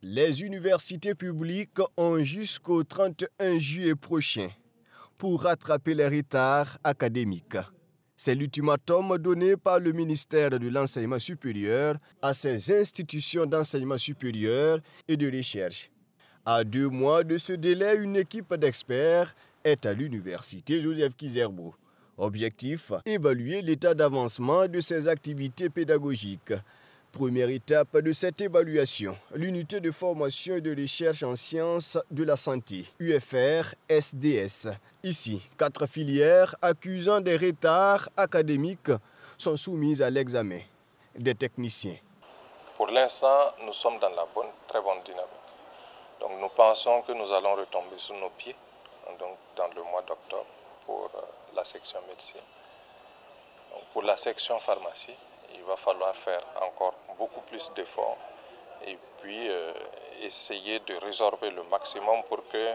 Les universités publiques ont jusqu'au 31 juillet prochain pour rattraper les retards académiques. C'est l'ultimatum donné par le ministère de l'Enseignement supérieur à ces institutions d'enseignement supérieur et de recherche. À 2 mois de ce délai, une équipe d'experts est à l'université Joseph Kizerbo. Objectif, évaluer l'état d'avancement de ces activités pédagogiques. Première étape de cette évaluation, l'unité de formation et de recherche en sciences de la santé, UFR-SDS. Ici, 4 filières accusant des retards académiques sont soumises à l'examen des techniciens. Pour l'instant, nous sommes dans la très bonne dynamique. Donc nous pensons que nous allons retomber sur nos pieds donc, dans le mois d'octobre pour la section médecine. Donc, pour la section pharmacie, il va falloir faire encore beaucoup plus d'efforts et puis essayer de résorber le maximum pour que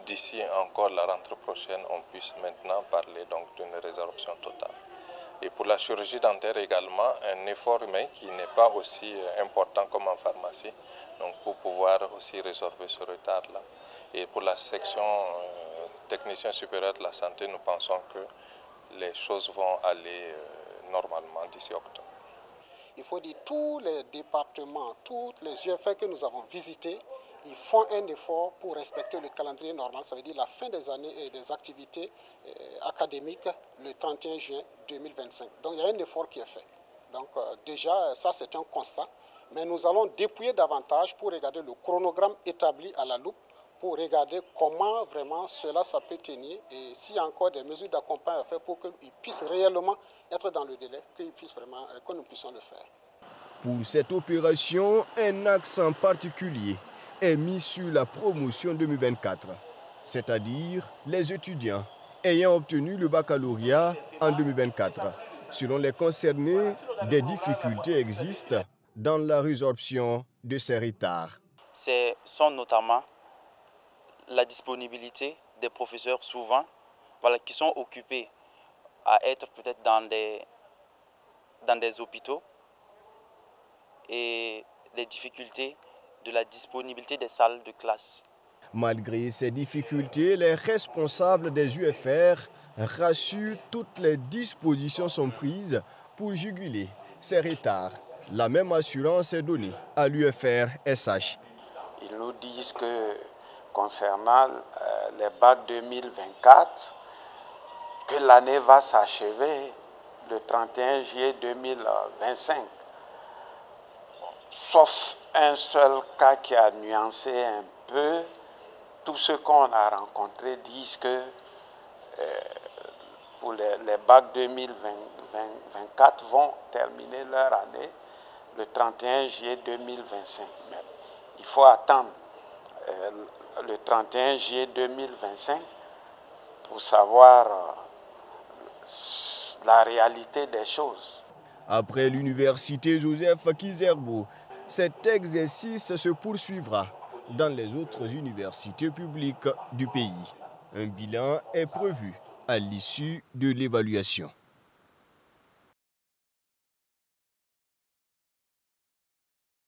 d'ici encore la rentrée prochaine, on puisse maintenant parler d'une résorption totale. Et pour la chirurgie dentaire également, un effort humain qui n'est pas aussi important comme en pharmacie, donc pour pouvoir aussi résorber ce retard-là. Et pour la section technicien supérieur de la santé, nous pensons que les choses vont aller normalement d'ici octobre. Il faut dire tous les départements, toutes les UFR que nous avons visités, ils font un effort pour respecter le calendrier normal, ça veut dire la fin des années et des activités académiques le 31 juin 2025. Donc il y a un effort qui est fait. Donc déjà, ça c'est un constat. Mais nous allons dépouiller davantage pour regarder le chronogramme établi à la loupe, pour regarder comment vraiment cela ça peut tenir et s'il y a encore des mesures d'accompagnement à faire pour qu'ils puissent réellement être dans le délai, que nous puissions le faire. Pour cette opération, un accent particulier est mis sur la promotion 2024, c'est-à-dire les étudiants ayant obtenu le baccalauréat en 2024. Selon les concernés, des difficultés existent dans la résorption de ces retards. Ce sont notamment la disponibilité des professeurs souvent qui sont occupés à être peut-être dans des hôpitaux et les difficultés de la disponibilité des salles de classe. Malgré ces difficultés, les responsables des UFR rassurent toutes les dispositions sont prises pour juguler ces retards. La même assurance est donnée à l'UFR-SH. Ils nous disent que concernant les bacs 2024, que l'année va s'achever le 31 juillet 2025. Sauf un seul cas qui a nuancé un peu, tous ceux qu'on a rencontrés disent que pour les bacs 2024 vont terminer leur année le 31 juillet 2025. Mais il faut attendre le 31 juillet 2025 pour savoir la réalité des choses. Après l'université Joseph Kizerbo, cet exercice se poursuivra dans les autres universités publiques du pays. Un bilan est prévu à l'issue de l'évaluation.